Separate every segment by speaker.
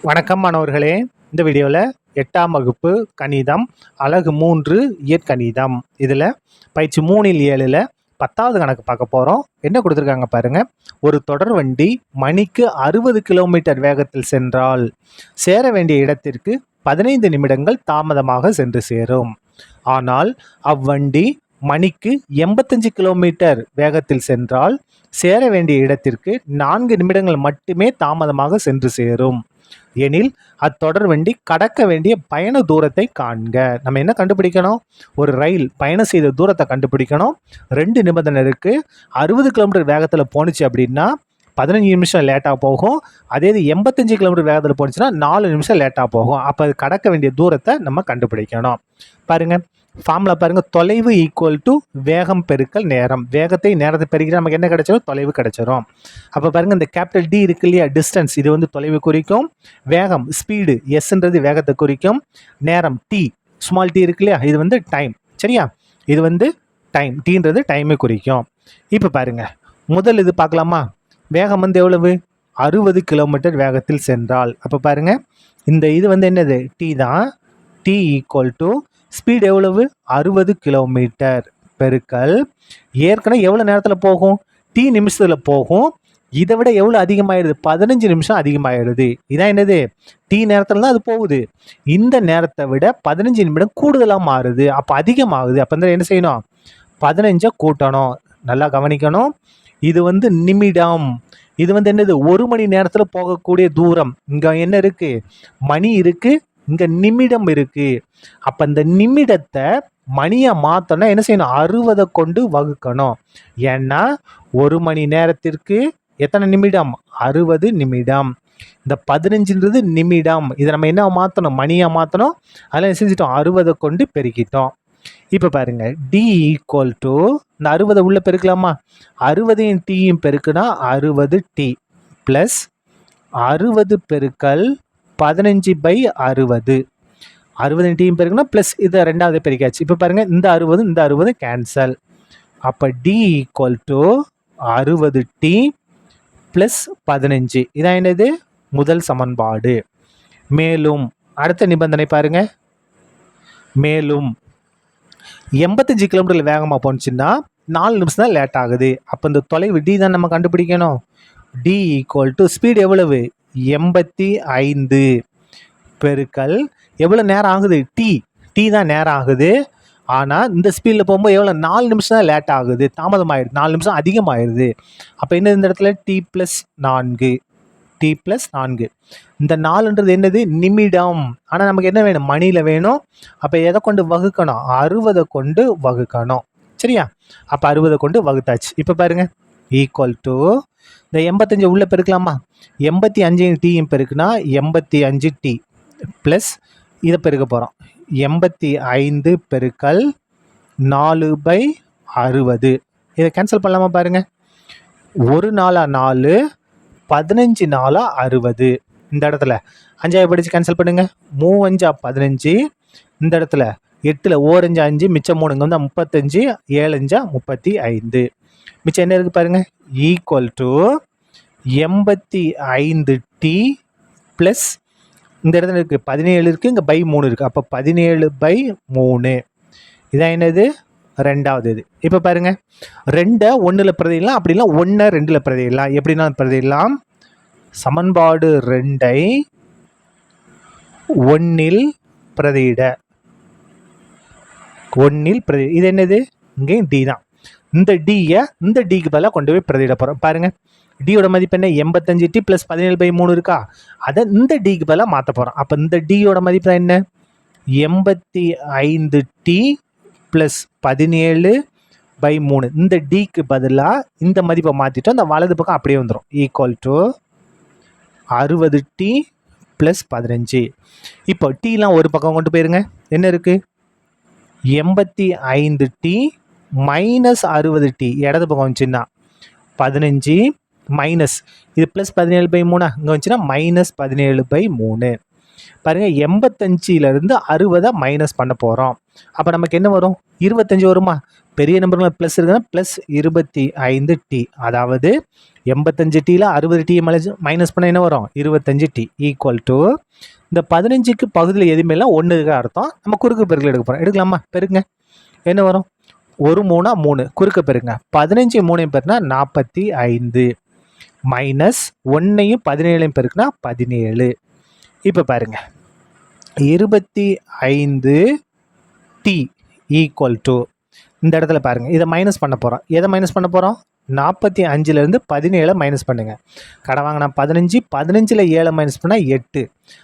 Speaker 1: வணக்கம் மாணவர்களே. இந்த வீடியோவில் 8ஆம் வகுப்பு கணிதம் அலகு 3 இயற்கணிதம் இதில் பயிற்சி 3ல் 7ல் 10வது கணக்கு பார்க்க போகிறோம். என்ன கொடுத்துருக்காங்க பாருங்க. ஒரு தொடர் வண்டி மணிக்கு 60 கிலோமீட்டர் வேகத்தில் சென்றால் சேர வேண்டிய இடத்திற்கு 15 நிமிடங்கள் தாமதமாக சென்று சேரும். ஆனால் அவ்வண்டி மணிக்கு 85 கிலோமீட்டர் வேகத்தில் சென்றால் சேர வேண்டிய இடத்திற்கு 4 நிமிடங்கள் மட்டுமே தாமதமாக சென்று சேரும் எனில் அத்தொடர் வண்டி கடக்க வேண்டிய பயண தூரத்தை காண்க. நம்ம என்ன கண்டுபிடிக்கணும்? ஒரு ரயில் பயணம் செய்த தூரத்தை கண்டுபிடிக்கணும். 2 நிபந்தனை இருக்கு. 60 கிலோமீட்டர் வேகத்தில் போணுச்சு அப்படின்னா 15 நிமிஷம் லேட்டாக போகும். அதே இது 85 கிலோமீட்டர் வேகத்தில் போணுச்சுன்னா 4 நிமிஷம் லேட்டாக போகும். அப்போ அது கடக்க வேண்டிய தூரத்தை நம்ம கண்டுபிடிக்கணும். பாருங்க, ஃபார்முலா பாருங்க. தொலைவு ஈக்குவல் டு வேகம் பெருக்கல் நேரம். வேகத்தை நேரத்தை பெருக்கிற நமக்கு என்ன கிடைச்சிடும்? தொலைவு கிடைச்சிடும். அப்போ பாருங்க, இந்த கேபிட்டல் டி இருக்கு இல்லையா, டிஸ்டன்ஸ், இது வந்து தொலைவு குறிக்கும். வேகம் ஸ்பீடு எஸ்ன்றது வேகத்தை குறிக்கும். நேரம் டி ஸ்மால் டி இருக்கு இல்லையா, இது வந்து டைம். சரியா, இது வந்து டைம், டீன்றது டைமை குறிக்கும். இப்போ பாருங்க, முதல் இது பார்க்கலாமா? வேகம் வந்து எவ்வளவு? 60 கிலோமீட்டர் வேகத்தில் சென்றால். அப்போ பாருங்க, இந்த இது வந்து என்னது? டி தான். டி ஈக்குவல் டு ஸ்பீடு எவ்வளவு? 60 கிலோமீட்டர் பெருக்கல் ஏற்கனவே எவ்வளோ நேரத்தில் போகும்? டி நிமிஷத்தில் போகும். இதை விட எவ்வளோ அதிகமாகிடுது? 15 நிமிஷம் அதிகமாகிடுது. இதான் என்னது? டி நேரத்தில் தான் அது போகுது. இந்த நேரத்தை விட 15 நிமிடம் கூடுதலாக மாறுது. அப்போ அதிகமாகுது. அப்போ என்ன செய்யணும்? 15 கூட்டணும். நல்லா கவனிக்கணும். இது வந்து நிமிடம். இது வந்து என்னது? 1 மணி நேரத்தில் போகக்கூடிய தூரம். இங்கே என்ன இருக்கு? மணி இருக்கு, இங்கே நிமிடம் இருக்கு. அப்போ இந்த நிமிடத்தை மணியை மாற்றணும். என்ன செய்யணும்? 60 கொண்டு வகுக்கணும். ஏன்னா 1 மணி நேரத்திற்கு எத்தனை நிமிடம்? 60 நிமிடம். இந்த 15ன்றது நிமிடம். இதை நம்ம என்ன மாற்றணும்? மணியை மாற்றணும். அதெல்லாம் என்ன செஞ்சிட்டோம்? 60 கொண்டு பெருக்கிட்டோம். இப்போ பாருங்க, டி ஈக்குவல் டு இந்த 60 உள்ள பெருக்கலாமா? 60 டீயும் பெருக்குனா 60 டி ப்ளஸ் 60 பெருக்கல் 15/60. 60 டீயும் பெருக்குனா ப்ளஸ் இதை 2வது பெருக்காச்சு. இப்போ பாருங்க, இந்த 60 இந்த 60 கேன்சல். அப்போ T equal to 60 T plus 15. இதான் என்னது? முதல் சமன்பாடு. மேலும் அடுத்த நிபந்தனை பாருங்க. மேலும் 85 கிலோமீட்டர் வேகமாக போனுச்சுன்னா 4 நிமிஷம் தான் லேட் ஆகுது. அப்போ இந்த தொலைவு டி தான் நம்ம கண்டுபிடிக்கணும். டி ஈக்குவல் டு ஸ்பீடு எவ்வளவு? 85 பெருக்கல் எவ்வளோ நேரம் ஆகுது? டி டி தான் நேரம் ஆகுது. ஆனால் இந்த ஸ்பீடில் போகும்போது எவ்வளோ? 4 நிமிஷம் தான் லேட் ஆகுது, தாமதமாகிடுது. 4 நிமிஷம் அதிகமாகிடுது. அப்போ என்ன இந்த இடத்துல? T plus 4. T plus 4. இந்த 4ன்றது என்னது? நிமிடம். ஆனால் நமக்கு என்ன வேணும்? மணியில் வேணும். அப்போ எதை கொண்டு வகுக்கணும்? 60 கொண்டு வகுக்கணும். சரியா, அப்போ 60 கொண்டு வகுத்தாச்சு. இப்போ பாருங்க, ஈக்குவல் டு இந்த 85 உள்ள பெருக்கலாமா? 85 டீயும் பெருக்குனா 85 டி ப்ளஸ் இதை பெருக்க போகிறோம். 85 பெருக்கல் 4/60. இதை கேன்சல் பண்ணலாமா? பாருங்க, 1 நாளா 4, 15 நாளா 60. இந்த இடத்துல 5 படித்து கேன்சல் பண்ணுங்க. 3 5 15. இந்த இடத்துல 8ல் 1 5 5 மிச்சம் 3 இங்கே வந்து 35, 7 5 35. மிச்சம் என்ன இருக்குது பாருங்க? ஈக்குவல் டு 85 டி ப்ளஸ் இந்த இடத்துல இருக்குது 17 இருக்குது, இங்கே பை 3 இருக்குது. அப்போ 17/3. இதான் என்னது? 2வது இது. இப்போ பாருங்க, 2 1ல் பிரதியிடலாம், அப்படிலாம் 1 2ல் பிரதியிடலாம். எப்படின்னா பிரதியிடலாம், சமன்பாடு 2ஐ 1ல் பிரதியிட. 1ல் பிரதி, இது என்னது? இங்கே டி தான். இந்த டியை இந்த டிக்கு பதிலாக கொண்டு போய் பிரதியிட போகிறோம். பாருங்க, டியோட மதிப்பு என்ன? 85 டி ப்ளஸ் 17/3 இருக்கா? அதை இந்த டிக்கு பதிலாக மாற்ற போகிறோம். அப்போ இந்த டியோட மதிப்பு தான் என்ன? 85 டி ப்ளஸ் 17/3. இந்த டிக்கு பதிலாக இந்த மதிப்பை மாற்றிட்டோம். இந்த வலது பக்கம் அப்படியே வந்துடும். Equal to 60 T plus 15. இப்போ டீலாம் ஒரு பக்கம் கொண்டு போயிருங்க. என்ன இருக்குது? 85 டி மைனஸ் 60 டி இடது பக்கம் வந்துச்சுன்னா 15 மைனஸ் இது ப்ளஸ் 17/3 இங்கே வந்துச்சுன்னா மைனஸ் 17/3. பாருங்கள் 85லேருந்து 60 மைனஸ் பண்ண போகிறோம். அப்போ நமக்கு என்ன வரும்? 25 வருமா? பெரிய நம்பர்கள் ப்ளஸ் இருக்குன்னா ப்ளஸ் 25t. அதாவது 85tயில் 60t மைனஸ் பண்ண என்ன வரும்? 25t ஈக்குவல் டு இந்த 15க்கு பகுதியில் எதுவுமே இல்லை, 1 இருக்க அர்த்தம். நம்ம குறுக்கு பெருக்கல் எடுக்க போகிறோம். எடுக்கலாமா? பெருக்குங்க. என்ன வரும்? 1 3 3 குறுக்க பெருங்க. 15 3 பெருக்குனா 45 மைனஸ் 1ஐயும் 17ஐயும் பெருக்குனா 17. இப்போ பாருங்க 25t ஈக்குவல் டு இந்த இடத்துல பாருங்க, இதை மைனஸ் பண்ண போகிறோம். எதை மைனஸ் பண்ண போகிறோம்? 45லேருந்து 17 மைனஸ் பண்ணுங்க. கடை வாங்கினா 15, 15ல் 7 மைனஸ் பண்ணால் 8.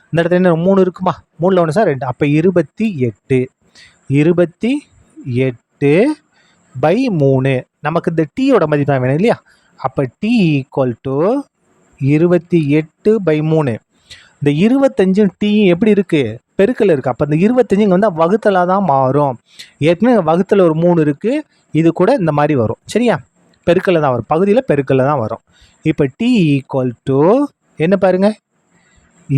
Speaker 1: இந்த இடத்துல என்ன 3 இருக்குமா? 3ல் 1 சார் 2. அப்போ 28 பை 3. நமக்கு இந்த டீயோட மதிப்பு தான் வேணும் இல்லையா? அப்போ டி ஈக்குவல் டு 28/3. இந்த 25 டி எப்படி இருக்குது? பெருக்கல் இருக்குது. அப்போ இந்த 25 இங்கே வந்து வகுத்தலாக தான் மாறும். ஏற்கனவே வகுத்தல ஒரு 3 இருக்குது, இது கூட இந்த மாதிரி வரும். சரியா? பெருக்கல்ல தான் வரும், பகுதியில் பெருக்கல்ல தான் வரும். இப்போ டி ஈக்குவல் டு என்ன பாருங்க,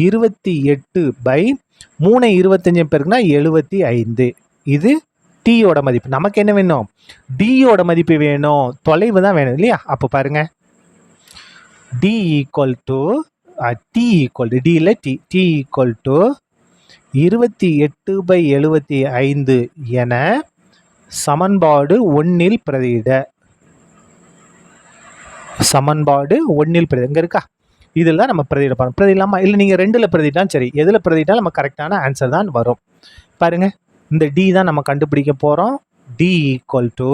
Speaker 1: 28/3 25 பெருக்குனா 75. இது டீயோட மதிப்பு. நமக்கு என்ன வேணும்? டியோட மதிப்பு வேணும், தொலைவு தான் வேணும் இல்லையா? அப்போ பாருங்க T equal to T equal to T இல்லை டி டி ஈக்குவல் டு 28/75 என சமன்பாடு 1ல் பிரதியிட. சமன்பாடு 1ல் பிரதி இங்கே இருக்கா? இதில் தான் நம்ம பிரதியிட போகிறோம். பிரதியிடலாமா? இல்லை நீங்கள் 2ல் பிரதிட்டாலும் சரி, எதில் பிரதிட்டாலும் நம்ம கரெக்டான ஆன்சர் தான் வரும். பாருங்க, இந்த டி தான் நம்ம கண்டுபிடிக்க போகிறோம். டி ஈக்குவல் டு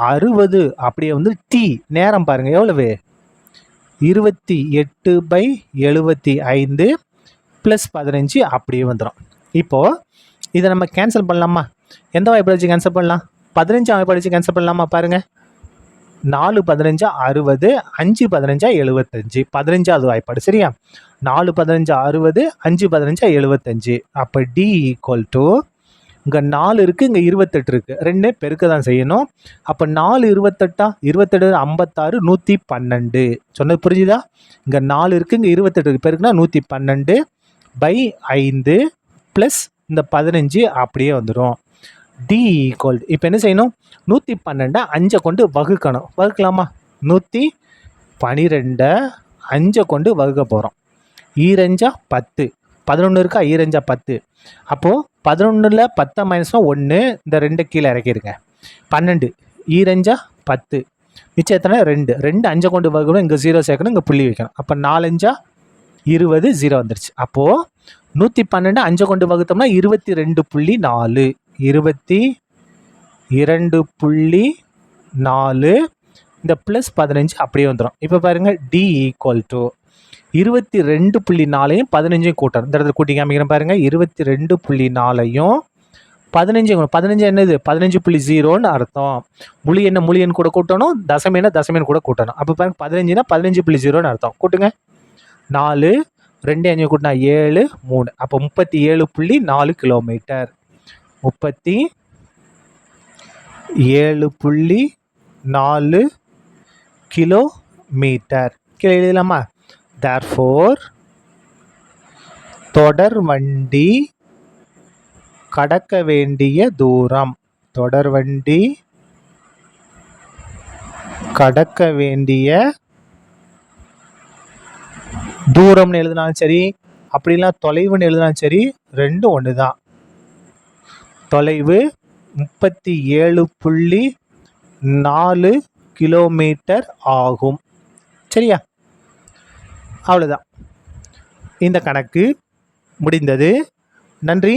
Speaker 1: 60 அப்படியே வந்து டி நேரம் பாருங்கள் எவ்வளவு? 28/75 ப்ளஸ் 15 அப்படியே வந்துடும். இப்போது இதை நம்ம கேன்சல் பண்ணலாமா? எந்த வாய்ப்பாடு வச்சு கேன்சல் பண்ணலாம்? 15 வாய்ப்பாடு வச்சு கேன்சல் பண்ணலாமா? பாருங்கள், 4 15 60, 5 15 75, 15வது வாய்ப்பாடு. சரியா? 4 15 60, 5 15 75. அப்போ டி ஈக்குவல் டு இங்கே 4 இருக்குது, இங்கே 28 இருக்குது, 2 பெருக்க தான் செய்யணும். அப்போ 4 28 28 56 112. சொன்னது புரிஞ்சுதா? இங்கே 4 இருக்குது, இங்கே 28 இருக்குது, பெருக்குனா 112/5 ப்ளஸ் இந்த 15 அப்படியே வந்துடும். டி ஈக்குவல் இப்போ என்ன செய்யணும்? 112 5 கொண்டு வகுக்கணும். வகுக்கலாமா? 112 5 கொண்டு வகுக்க போகிறோம். 2 10, 11 இருக்கா? 2 10. அப்போது 11ல் 10 மைனஸ்னா 1, இந்த 2 கீழே இறக்கிடுங்க. 12 2 10, மிச்சம் எத்தனை? 2 2 5 கொண்டு வகுக்கணும். இங்கே 0 சேர்க்கணும், இங்கே புள்ளி வைக்கணும். அப்போ 4 5 20, 0 வந்துருச்சு. அப்போது 112 5 கொண்டு வகுத்தோம்னா 22.4, 22.4. இந்த ப்ளஸ் 15 அப்படியே வந்துடும். இப்போ பாருங்கள் டி ஈக்குவல் டு 22.4ஐயும் 15ஐயும் கூட்டணும். இந்த இடத்துல கூட்டி காமிக்கிறேன் பாருங்கள். 22.4ஐயும் 15 என்னது? 15.0ன்னு அர்த்தம். முழு எண் கூட கூட்டணும், தசம கூட கூட்டணும். அப்போ பாருங்க 15னா 15.0ன்னு அர்த்தம். கூட்டுங்க. 4 2 5 கூட்டினா 7 3. அப்போ 37.4 கிலோமீட்டர். 37.4 கிலோமீட்டர். கீழே எழுதலாமா? Therefore, தொடர் வண்டி கடக்க வேண்டிய தூரம், தொடர்வண்டி கடக்க வேண்டிய தூரம்னு எழுதினாலும் சரி, அப்படிலாம் தொலைவுன்னு எழுதினாலும் சரி, ரெண்டும் ஒன்று தான். தொலைவு 37.4 கிலோமீட்டர் ஆகும். சரியா? அவ்வளோதான், இந்த கணக்கு முடிந்தது. நன்றி.